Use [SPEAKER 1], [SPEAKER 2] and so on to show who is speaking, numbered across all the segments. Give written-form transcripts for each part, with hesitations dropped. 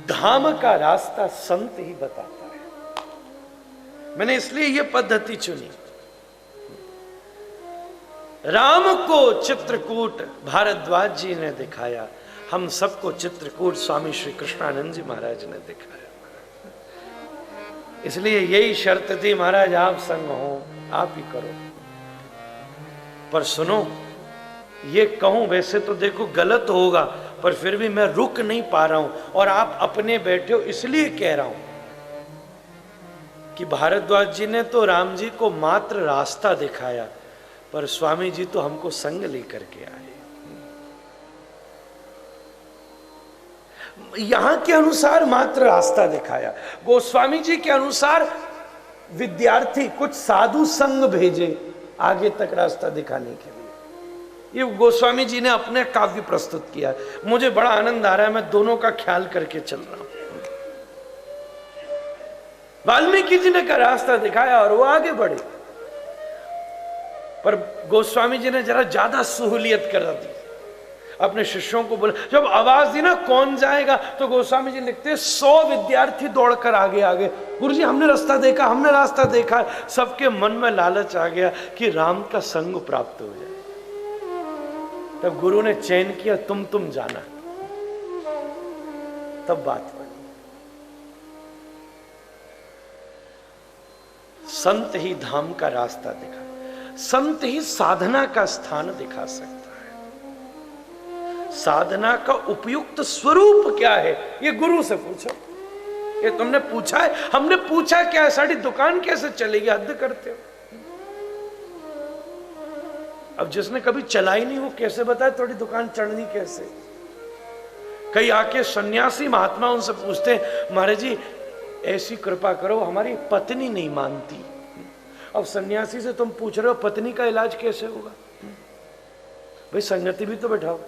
[SPEAKER 1] धाम का रास्ता संत ही बताता है। मैंने इसलिए यह पद्धति चुनी। राम को चित्रकूट भारद्वाज जी ने दिखाया, हम सबको चित्रकूट स्वामी श्री कृष्णानंद जी महाराज ने दिखाया। इसलिए यही शर्त थी, महाराज आप संग हो, आप ही करो। पर सुनो, ये कहूं वैसे तो देखो गलत होगा, पर फिर भी मैं रुक नहीं पा रहा हूं, और आप अपने बैठे हो इसलिए कह रहा हूं कि भारद्वाज जी ने तो राम जी को मात्र रास्ता दिखाया, पर स्वामी जी तो हमको संग लेकर के आए। यहां के अनुसार मात्र रास्ता दिखाया, गोस्वामी जी के अनुसार विद्यार्थी कुछ साधु संग भेजे आगे तक रास्ता दिखाने के लिए। ये गोस्वामी जी ने अपने काव्य प्रस्तुत किया। मुझे बड़ा आनंद आ रहा है, मैं दोनों का ख्याल करके चल रहा हूं। वाल्मीकि जी ने का रास्ता दिखाया और वो आगे बढ़े, पर गोस्वामी जी ने जरा ज्यादा सहूलियत कर दी। अपने शिष्यों को बोला, जब आवाज दी ना कौन जाएगा, तो गोस्वामी जी लिखते 100 विद्यार्थी दौड़कर आगे आगे, गुरुजी हमने रास्ता देखा, हमने रास्ता देखा। सबके मन में लालच आ गया कि राम का संग प्राप्त हो जाए। तब गुरु ने चयन किया, तुम जाना। तब बात बनी। संत ही धाम का रास्ता दिखा, संत ही साधना का स्थान दिखा सकता है। साधना का उपयुक्त स्वरूप क्या है, ये गुरु से पूछो। ये तुमने पूछा है, हमने पूछा क्या है? साड़ी दुकान कैसे चलेगी? हद करते हो। अब जिसने कभी चलाई नहीं, वो कैसे बताए थोड़ी दुकान चढ़नी कैसे? कई आके सन्यासी महात्मा उनसे पूछते हैं, महाराज जी ऐसी कृपा करो, हमारी पत्नी नहीं मानती। अब सन्यासी से तुम पूछ रहे हो पत्नी का इलाज कैसे होगा? भाई संगति भी तो बैठाओ।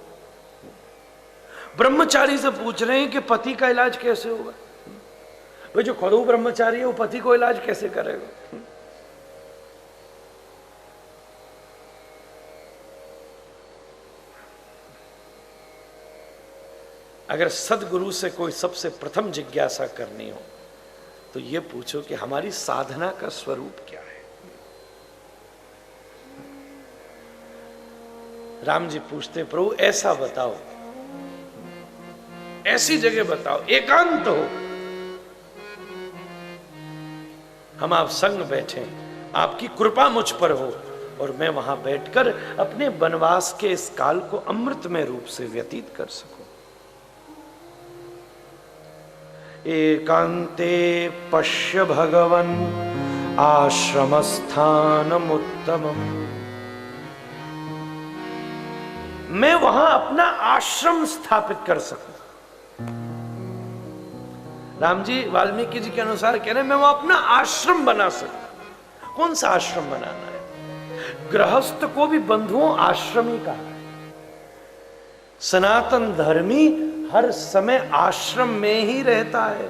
[SPEAKER 1] ब्रह्मचारी से पूछ रहे हैं कि पति का इलाज कैसे होगा? भाई जो खुद ब्रह्मचारी है वो पति को इलाज कैसे करेगा? अगर सदगुरु से कोई सबसे प्रथम जिज्ञासा करनी हो तो ये पूछो कि हमारी साधना का स्वरूप क्या है। राम जी पूछते, प्रभु ऐसा बताओ, ऐसी जगह बताओ, एकांत हो, हम आप संग बैठे, आपकी कृपा मुझ पर हो और मैं वहां बैठकर अपने वनवास के इस काल को अमृतमय रूप से व्यतीत कर सकूं। एकांते पश्य भगवन् आश्रमस्थानमुत्तमम्। मैं वहां अपना आश्रम स्थापित कर सकूं। राम जी वाल्मीकि जी के अनुसार कह रहे हैं मैं वहां अपना आश्रम बना सकूं। कौन सा आश्रम बनाना है? गृहस्थ को भी बंधुओं आश्रम ही कहा है। सनातन धर्मी हर समय आश्रम में ही रहता है।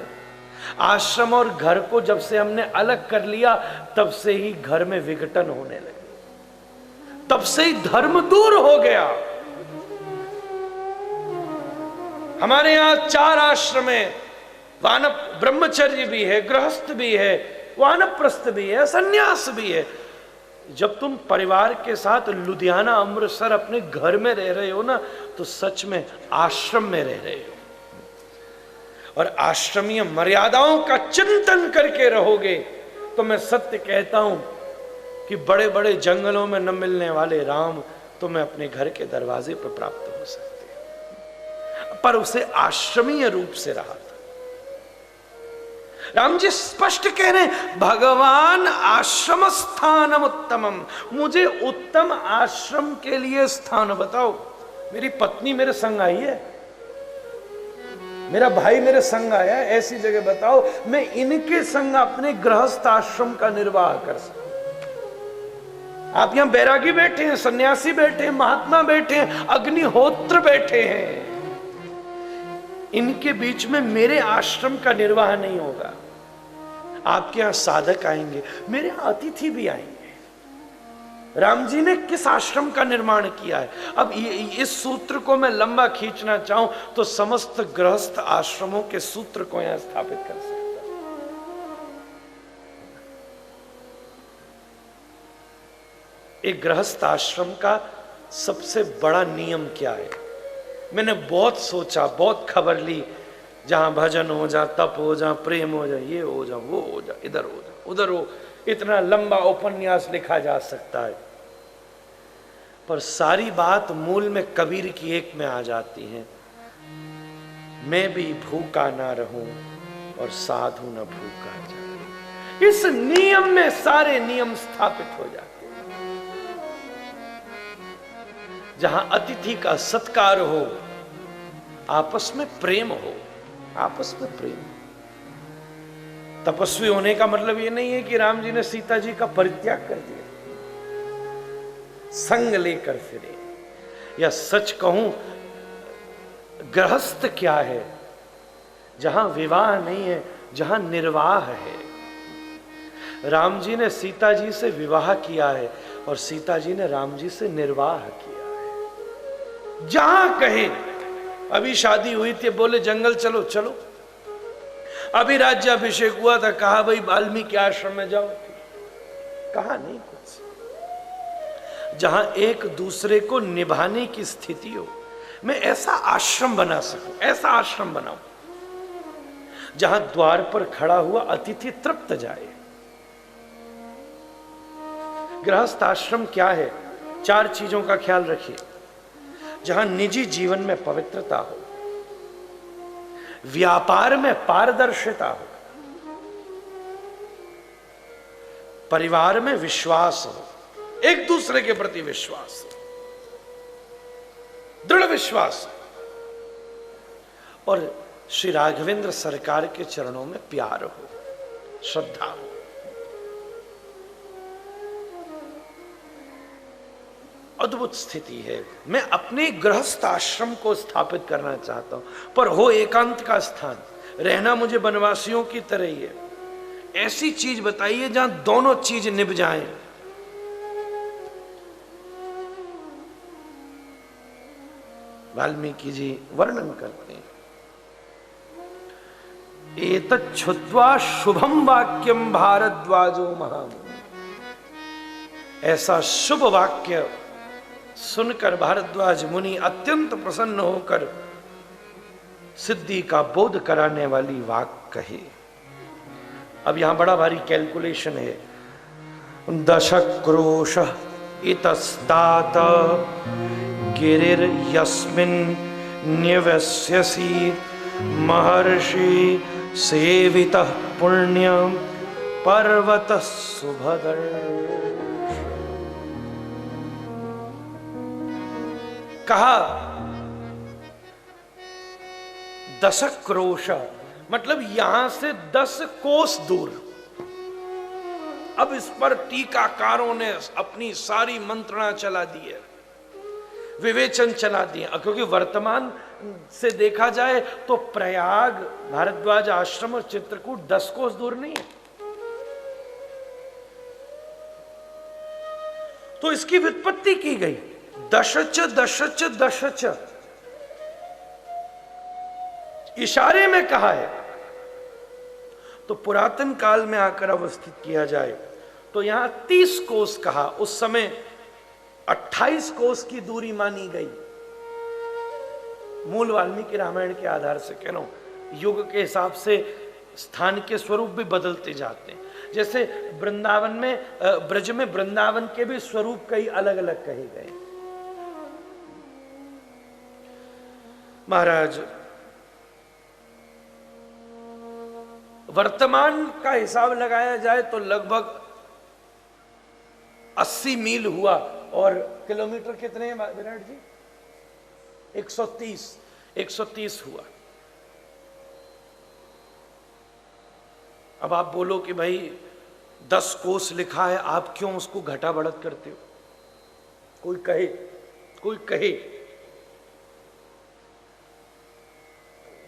[SPEAKER 1] आश्रम और घर को जब से हमने अलग कर लिया तब से ही घर में विघटन होने लगे, तब से ही धर्म दूर हो गया। हमारे यहां 4 आश्रम है, वानप ब्रह्मचर्य भी है, गृहस्थ भी है, वानप्रस्थ भी है, सन्यास भी है। जब तुम परिवार के साथ लुधियाना अमृतसर अपने घर में रह रहे हो ना, तो सच में आश्रम में रह रहे हो। और आश्रमीय मर्यादाओं का चिंतन करके रहोगे तो मैं सत्य कहता हूं कि बड़े बड़े जंगलों में न मिलने वाले राम तुम्हें अपने घर के दरवाजे पर प्राप्त हो सकते हैं। पर उसे आश्रमीय रूप से रहा था। राम जी स्पष्ट कह रहे हैं, भगवान आश्रम स्थानम उत्तमम। मुझे उत्तम आश्रम के लिए स्थान बताओ। मेरी पत्नी मेरे संग आई है, मेरा भाई मेरे संग आया है, ऐसी जगह बताओ मैं इनके संग अपने गृहस्थ आश्रम का निर्वाह कर सकूं। आप यहां बैरागी बैठे हैं, सन्यासी बैठे हैं, महात्मा बैठे हैं, अग्निहोत्र बैठे हैं। इनके बीच में मेरे आश्रम का निर्वाह नहीं होगा। आपके यहां साधक आएंगे, मेरे अतिथि भी आएंगे। राम जी ने किस आश्रम का निर्माण किया है। अब इस सूत्र को मैं लंबा खींचना चाहूं तो समस्त गृहस्थ आश्रमों के सूत्र को यहां स्थापित कर सकता हूं। एक गृहस्थ आश्रम का सबसे बड़ा नियम क्या है? मैंने बहुत सोचा, बहुत खबर ली, जहां भजन हो जा, तप हो जा, प्रेम हो जा, ये हो जा, वो हो जा, इधर हो जा, उधर हो, इतना लंबा उपन्यास लिखा जा सकता है, पर सारी बात मूल में कबीर की एक में आ जाती है, मैं भी भूखा ना रहूं और साधु न भूखा जाए। इस नियम में सारे नियम स्थापित हो जाते हैं। जहां अतिथि का सत्कार हो, आपस में प्रेम हो, आपस में प्रेम। तपस्वी होने का मतलब ये नहीं है कि राम जी ने सीता जी का परित्याग कर दिया, संग लेकर फिरे। या सच कहूं, गृहस्थ क्या है? जहां विवाह नहीं है, जहां निर्वाह है। राम जी ने सीता जी से विवाह किया है और सीता जी ने राम जी से निर्वाह किया है। जहां कहे, अभी शादी हुई थी, बोले जंगल चलो, चलो। अभी राज्याभिषेक हुआ था, कहा भाई वाल्मीकि आश्रम में जाओ, कहा नहीं कुछ। जहां एक दूसरे को निभाने की स्थिति हो, मैं ऐसा आश्रम बना सकूं, ऐसा आश्रम बनाऊं जहां द्वार पर खड़ा हुआ अतिथि तृप्त जाए। गृहस्थ आश्रम क्या है? 4 चीजों का ख्याल रखिए। जहां निजी जीवन में पवित्रता हो, व्यापार में पारदर्शिता हो, परिवार में विश्वास हो, एक दूसरे के प्रति विश्वास हो, दृढ़ विश्वास हो, और श्री राघवेंद्र सरकार के चरणों में प्यार हो, श्रद्धा हो। अद्भुत स्थिति है। मैं अपने गृहस्थ आश्रम को स्थापित करना चाहता हूं, पर हो एकांत का स्थान। रहना मुझे वनवासियों की तरह ही है। ऐसी चीज बताइए जहां दोनों चीज निभ जाएं। वाल्मीकि जी वर्णन करते हैं, एतत् छुत्वा शुभम वाक्यम भारद्वाजो महामुनि। ऐसा शुभ वाक्य सुनकर भारद्वाज मुनि अत्यंत प्रसन्न होकर सिद्धि का बोध कराने वाली वाक कहे। अब यहां बड़ा भारी कैलकुलेशन है। 10 क्रोश इतस्तात गिरिर यस्मिन् न्यवस्यसि महर्षि सेवितः पुण्यम पर्वतः सुभदर। कहा 10 क्रोश, मतलब यहां से 10 कोस दूर। अब इस पर टीकाकारों ने अपनी सारी मंत्रणा चला दी है, विवेचन चला दिए, क्योंकि वर्तमान से देखा जाए तो प्रयाग, भारद्वाज आश्रम और चित्रकूट 10 कोस दूर नहीं है। तो इसकी व्युत्पत्ति की गई, दशच दशच दशच, इशारे में कहा है। तो पुरातन काल में आकर अवस्थित किया जाए तो यहां 30 कोस कहा, उस समय 28 कोस की दूरी मानी गई। मूल वाल्मीकि रामायण के आधार से कह रहा हूं, युग के हिसाब से स्थान के स्वरूप भी बदलते जाते हैं। जैसे वृंदावन में, ब्रज में वृंदावन के भी स्वरूप कई अलग अलग कहे गए। महाराज, वर्तमान का हिसाब लगाया जाए तो लगभग 80 मील हुआ, और किलोमीटर कितने हैं विराट जी? 130 हुआ। अब आप बोलो कि भाई 10 कोस लिखा है, आप क्यों उसको घटा बढ़त करते हो? कोई कहे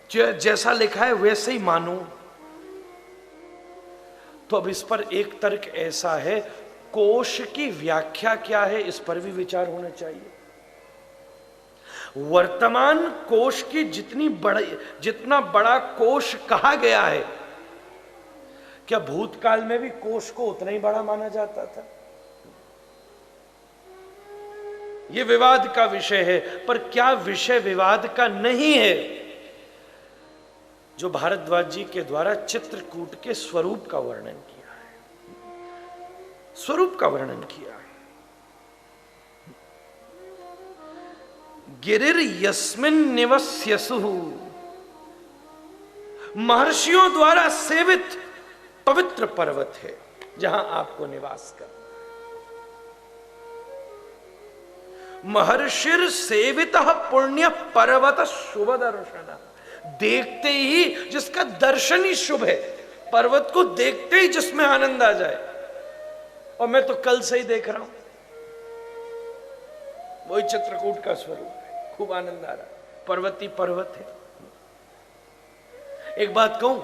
[SPEAKER 1] जैसा लिखा है वैसे ही मानो। तो अब इस पर एक तर्क ऐसा है, कोश की व्याख्या क्या है, इस पर भी विचार होना चाहिए। वर्तमान कोश की जितना बड़ा कोश कहा गया है, क्या भूतकाल में भी कोश को उतना ही बड़ा माना जाता था? यह विवाद का विषय है। पर क्या विषय विवाद का नहीं है? जो भारद्वाज जी के द्वारा चित्रकूट के स्वरूप का वर्णन किया है, स्वरूप का वर्णन किया है। गिरिर यस्मिन निवस्यसु, महर्षियों द्वारा सेवित पवित्र पर्वत है जहां आपको निवास करना। महर्षिर सेवित पुण्य पर्वत शुभ दर्शन, देखते ही जिसका दर्शन ही शुभ है, पर्वत को देखते ही जिसमें आनंद आ जाए। और मैं तो कल से ही देख रहा हूं, वही चित्रकूट का स्वरूप है, खूब आनंद आ रहा है, पर्वती पर्वत है। एक बात कहूं,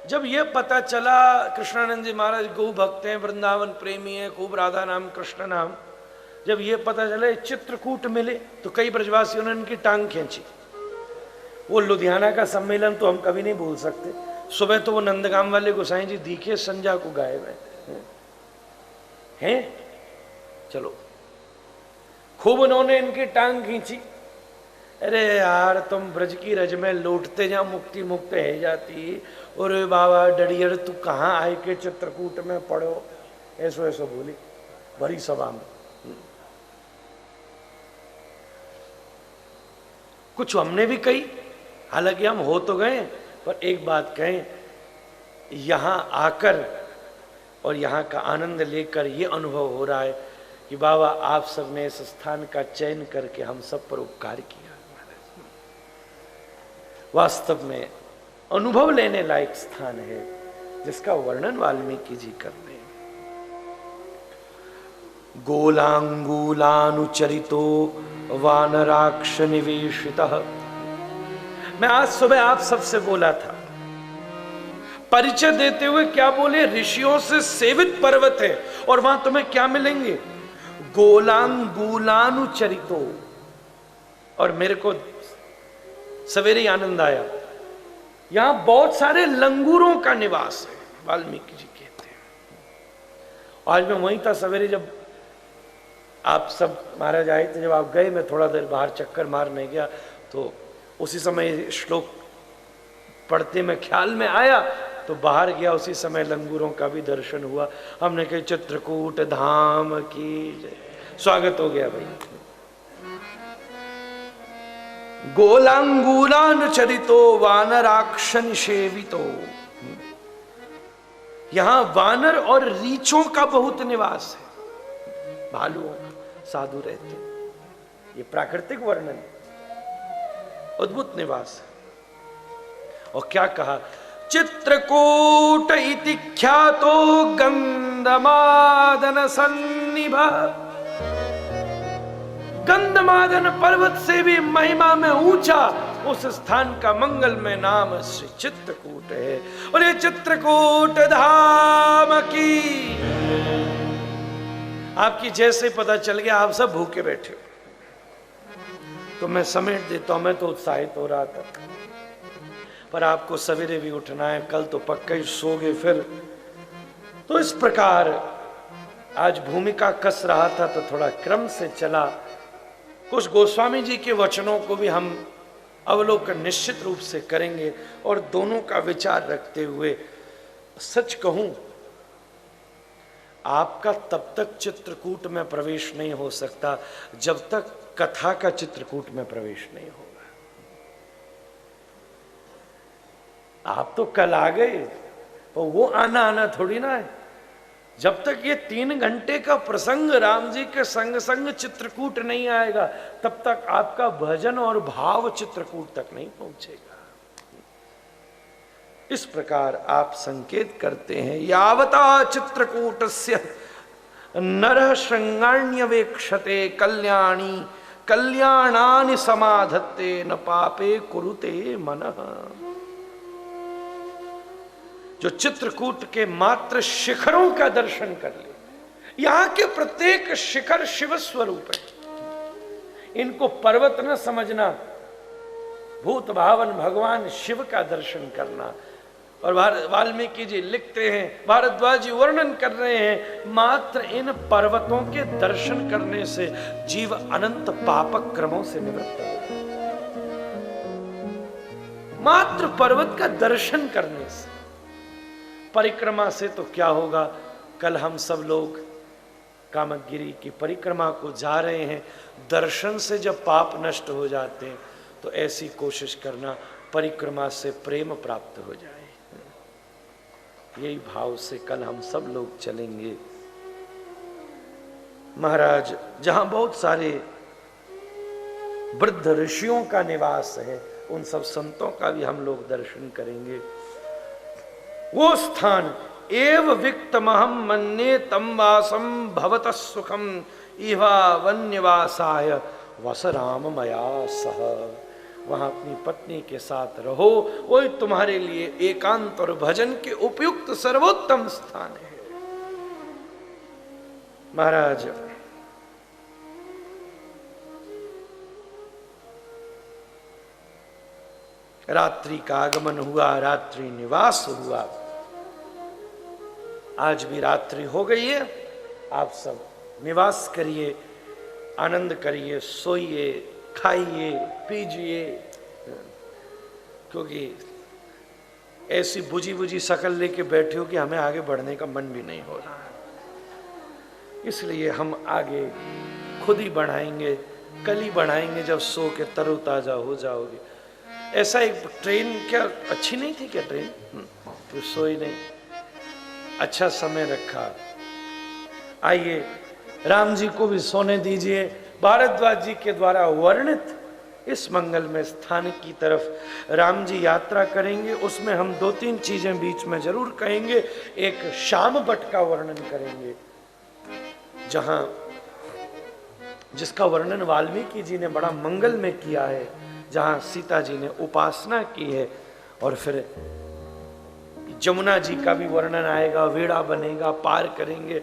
[SPEAKER 1] जब यह पता चला कृष्णानंद जी महाराज गौ भक्त हैं, वृंदावन प्रेमी है, खूब राधा नाम कृष्ण नाम, जब यह पता चला चित्रकूट मिले तो कई ब्रजवासियों ने उनकी टांग खींची। वो लुधियाना का सम्मेलन तो हम कभी नहीं भूल सकते। सुबह तो वो नंदगाम वाले गोसाई जी दिखे, संजा को गायब हैं। चलो, खूब उन्होंने इनकी टांग खींची। अरे यार, तुम ब्रज की रज में लौटते जा, मुक्ति मुक्त है जाती। और बाबा डड़ियर, तू कहाँ आए के चित्रकूट में पढ़ो, ऐसो ऐसो बोली बड़ी सभा में। कुछ हमने भी कही, हालांकि हम हो तो गए, पर एक बात कहें, यहां आकर और यहां का आनंद लेकर यह अनुभव हो रहा है कि बाबा आप सब ने इस स्थान का चयन करके हम सब पर उपकार किया। वास्तव में अनुभव लेने लायक स्थान है, जिसका वर्णन वाल्मीकि जी करते हैं। गोलांगूलानुचरितो वानराक्ष निवेशितः। मैं आज सुबह आप सबसे बोला था, परिचय देते हुए क्या बोले, ऋषियों से सेवित पर्वत है और वहां तुम्हें क्या मिलेंगे, गोलांगूलानुचरितो। और मेरे को सवेरे ही आनंद आया, यहां बहुत सारे लंगूरों का निवास है, वाल्मीकि जी कहते हैं। आज मैं वहीं था सवेरे, जब आप सब महाराज आए थे, जब आप गए, मैं थोड़ा देर बाहर चक्कर मारने गया, तो उसी समय श्लोक पढ़ते में ख्याल में आया, तो बाहर गया, उसी समय लंगूरों का भी दर्शन हुआ। हमने कहा चित्रकूट धाम की जय, स्वागत हो गया भाई। गोलांगूलानुचरितो वानराक्ष निषेवितो। यहां वानर और रीछों का बहुत निवास है, भालुओं का, साधु रहते हैं। ये प्राकृतिक वर्णन, अद्भुत निवास है। और क्या कहा, चित्रकूट इति ख्यातो गंधमादन सन्निभ। गंधमादन पर्वत से भी महिमा में ऊंचा उस स्थान का मंगलमय नाम श्री चित्रकूट है। और ये चित्रकूट धाम की आपकी जैसे पता चल गया, आप सब भूखे बैठे हो, तो मैं समेट देता हूं। मैं तो उत्साहित हो रहा था, पर आपको सवेरे भी उठना है, कल तो पक्का ही सोगे फिर। तो इस प्रकार आज भूमिका कस रहा था, तो थोड़ा क्रम से चला। कुछ गोस्वामी जी के वचनों को भी हम अवलोकन निश्चित रूप से करेंगे, और दोनों का विचार रखते हुए सच कहूं, आपका तब तक चित्रकूट में प्रवेश नहीं हो सकता जब तक कथा का चित्रकूट में प्रवेश नहीं होगा। आप तो कल आ गए, तो वो आना आना थोड़ी ना है। जब तक ये 3 घंटे का प्रसंग राम जी के संग संग चित्रकूट नहीं आएगा, तब तक आपका भजन और भाव चित्रकूट तक नहीं पहुंचेगा। इस प्रकार आप संकेत करते हैं, यावता चित्रकूटस्य नरः श्रृंगाण्यवेक्षते कल्याणी कल्याणानि समाधत्ते न पापे कुरुते मनः। जो चित्रकूट के मात्र शिखरों का दर्शन कर ले, यहां के प्रत्येक शिखर शिव स्वरूप है। इनको पर्वत न समझना, भूत भावन भगवान शिव का दर्शन करना। और वाल्मीकि जी लिखते हैं, भारद्वाज जी वर्णन कर रहे हैं, मात्र इन पर्वतों के दर्शन करने से जीव अनंत पापक क्रमों से निवृत्त हो जाए। मात्र पर्वत का दर्शन करने से। परिक्रमा से तो क्या होगा, कल हम सब लोग कामगिरी की परिक्रमा को जा रहे हैं, दर्शन से जब पाप नष्ट हो जाते हैं तो ऐसी कोशिश करना परिक्रमा से प्रेम प्राप्त हो जाए। यही भाव से कल हम सब लोग चलेंगे। महाराज, जहां बहुत सारे वृद्ध ऋषियों का निवास है, उन सब संतों का भी हम लोग दर्शन करेंगे। वो स्थान एव विक्तमहम मन्ये तम वासम भवतः सुखम इवा वन्यवासाय वस राम मया सह। वहां अपनी पत्नी के साथ रहो, वही तुम्हारे लिए एकांत और भजन के उपयुक्त सर्वोत्तम स्थान है। महाराज, रात्रि का आगमन हुआ, रात्रि निवास हुआ। आज भी रात्रि हो गई है, आप सब निवास करिए, आनंद करिए, सोइए, खाइए, पीजिए, क्योंकि ऐसी बुझी बुझी शक्ल लेके बैठे हो कि हमें आगे बढ़ने का मन भी नहीं हो रहा है। इसलिए हम आगे खुद ही बढ़ाएंगे, कल ही बढ़ाएंगे जब सो के तरोताजा हो जाओगे। ऐसा एक ट्रेन क्या अच्छी नहीं थी क्या ट्रेन? तो सोई नहीं, अच्छा समय रखा। आइए राम जी को भी सोने दीजिए। भारद्वाज जी के द्वारा वर्णित इस मंगलमय स्थान की तरफ राम जी यात्रा करेंगे। उसमें हम दो तीन चीजें बीच में जरूर कहेंगे। एक श्याम बट का वर्णन करेंगे, जहां जिसका वर्णन वाल्मीकि जी ने बड़ा मंगल में किया है, जहां सीता जी ने उपासना की है। और फिर जमुना जी का भी वर्णन आएगा, वेड़ा बनेगा, पार करेंगे।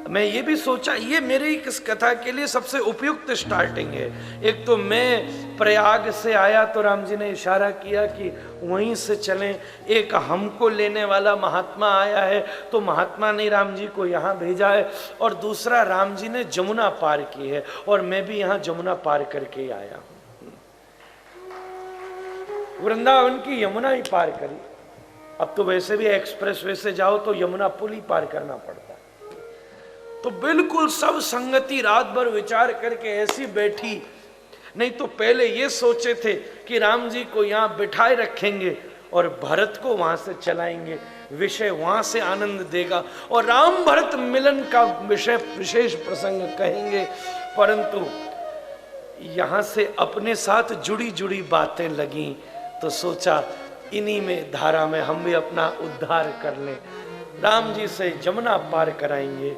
[SPEAKER 1] मैं ये भी सोचा, ये मेरी इस कथा के लिए सबसे उपयुक्त स्टार्टिंग है। एक तो मैं प्रयाग से आया तो राम जी ने इशारा किया कि वहीं से चलें। एक हमको लेने वाला महात्मा आया है तो महात्मा ने राम जी को यहाँ भेजा है। और दूसरा, राम जी ने जमुना पार की है और मैं भी यहाँ जमुना पार करके आया हूँ। वृंदावन की यमुना ही पार करी। अब तो वैसे भी एक्सप्रेस वे से जाओ तो यमुना पुल ही पार करना पड़ता है। तो बिल्कुल सब संगति रात भर विचार करके ऐसी बैठी। नहीं तो पहले ये सोचे थे कि राम जी को यहाँ बिठाए रखेंगे और भरत को वहां से चलाएंगे, विषय वहां से आनंद देगा और राम भरत मिलन का विषय विशेष प्रसंग कहेंगे। परंतु यहां से अपने साथ जुड़ी जुड़ी बातें लगी तो सोचा इन्हीं में धारा में हम भी अपना उद्धार कर लें। राम जी से जमुना पार कराएंगे,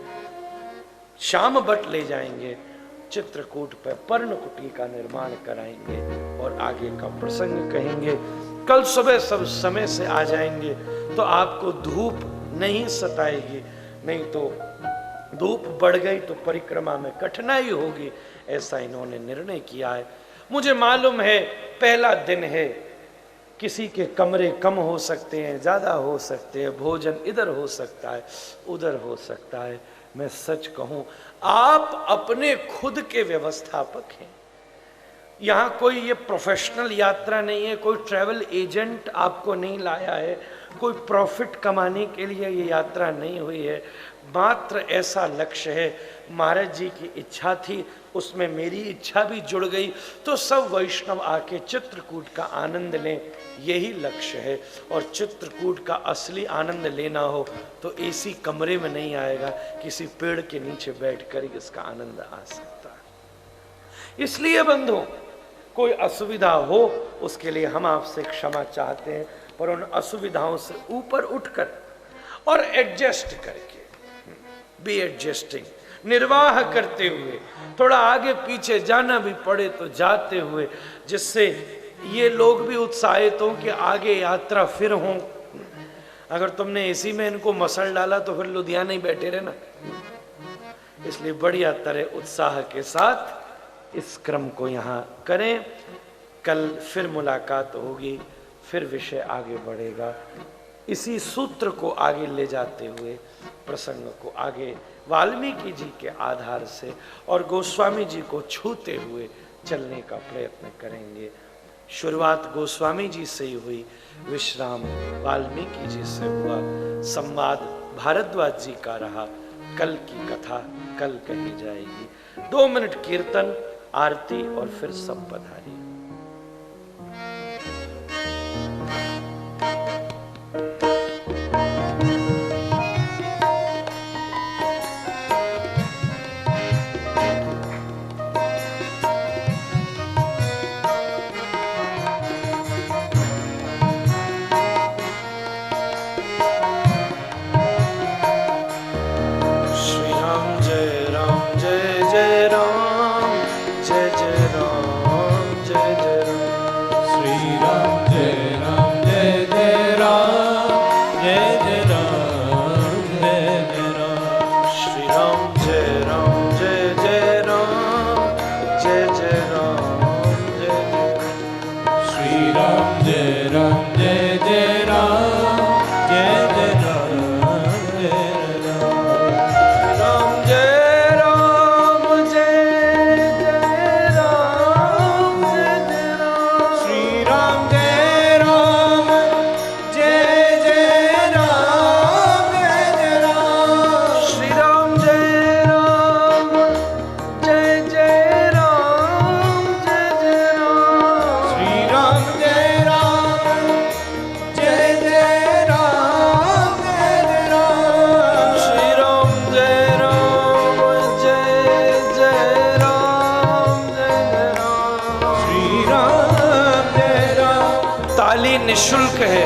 [SPEAKER 1] श्याम बट ले जाएंगे, चित्रकूट पर पर्णकुटी का निर्माण कराएंगे और आगे का प्रसंग कहेंगे। कल सुबह सब समय से आ जाएंगे तो आपको धूप नहीं सताएगी। नहीं तो धूप बढ़ गई तो परिक्रमा में कठिनाई होगी, ऐसा इन्होंने निर्णय किया है। मुझे मालूम है पहला दिन है, किसी के कमरे कम हो सकते हैं, ज्यादा हो सकते हैं, भोजन इधर हो सकता है, उधर हो सकता है। मैं सच कहूं, आप अपने खुद के व्यवस्थापक हैं। यहाँ कोई ये प्रोफेशनल यात्रा नहीं है, कोई ट्रैवल एजेंट आपको नहीं लाया है, कोई प्रॉफिट कमाने के लिए ये यात्रा नहीं हुई है। मात्र ऐसा लक्ष्य है, महाराज जी की इच्छा थी, उसमें मेरी इच्छा भी जुड़ गई, तो सब वैष्णव आके चित्रकूट का आनंद लें, यही लक्ष्य है। और चित्रकूट का असली आनंद लेना हो तो एसी कमरे में नहीं आएगा, किसी पेड़ के नीचे बैठकर इसका आनंद आ सकता है। इसलिए बंधु, कोई असुविधा हो उसके लिए हम आपसे क्षमा चाहते हैं, पर उन असुविधाओं से ऊपर उठकर और एडजस्ट करके, बी एडजस्टिंग, निर्वाह करते हुए, थोड़ा आगे पीछे जाना भी पड़े तो जाते हुए, जिससे ये लोग भी उत्साहित हों कि आगे यात्रा फिर हों। अगर तुमने इसी में इनको मसल डाला तो फिर लुधियाना ही बैठे रहना। इसलिए बढ़िया तरह उत्साह के साथ इस क्रम को यहाँ करें। कल फिर मुलाकात होगी, फिर विषय आगे बढ़ेगा। इसी सूत्र को आगे ले जाते हुए प्रसंग को आगे वाल्मीकि जी के आधार से और गोस्वामी जी को छूते हुए चलने का प्रयत्न करेंगे। शुरुआत गोस्वामी जी से ही हुई, विश्राम वाल्मीकि जी से हुआ, संवाद भारद्वाज जी का रहा। कल की कथा कल कही जाएगी। 2 मिनट कीर्तन, आरती और फिर सब पधारिए। निःशुल्क है।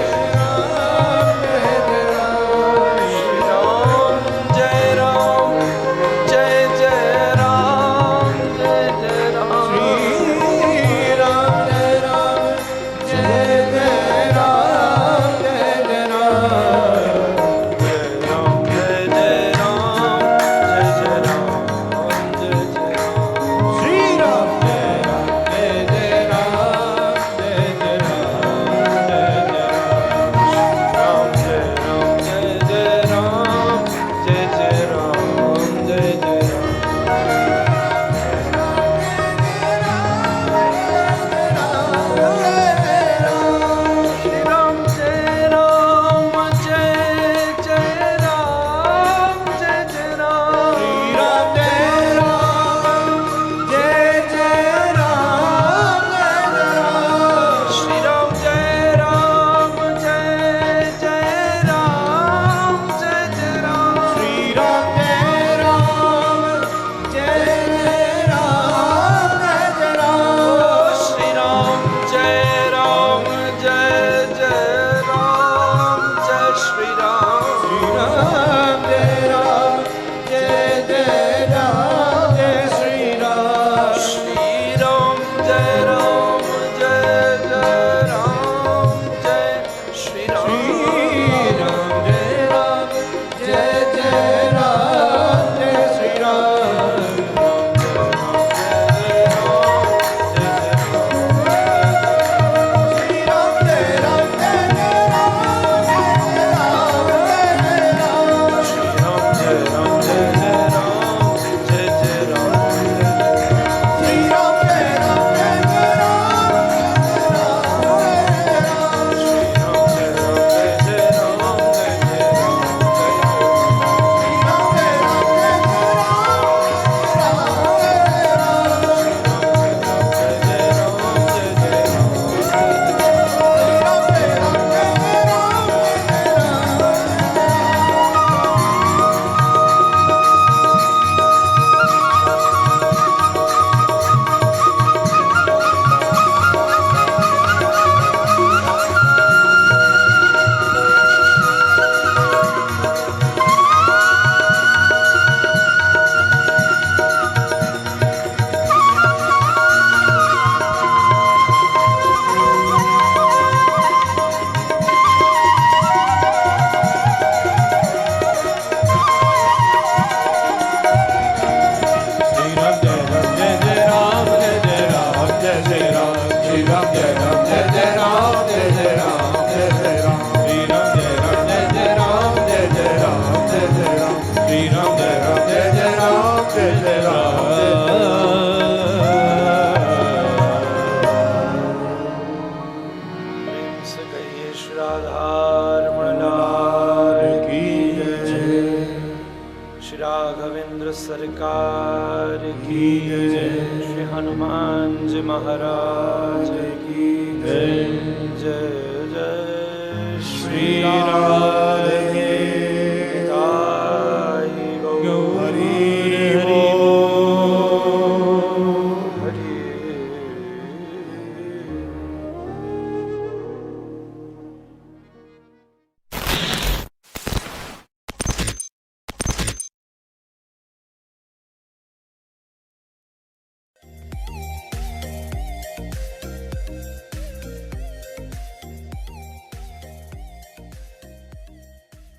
[SPEAKER 1] राधारमण लाल की जय, श्री राघवेंद्र सरकार की जय, श्री हनुमान जी महाराज की जय। जय जय श्री राम।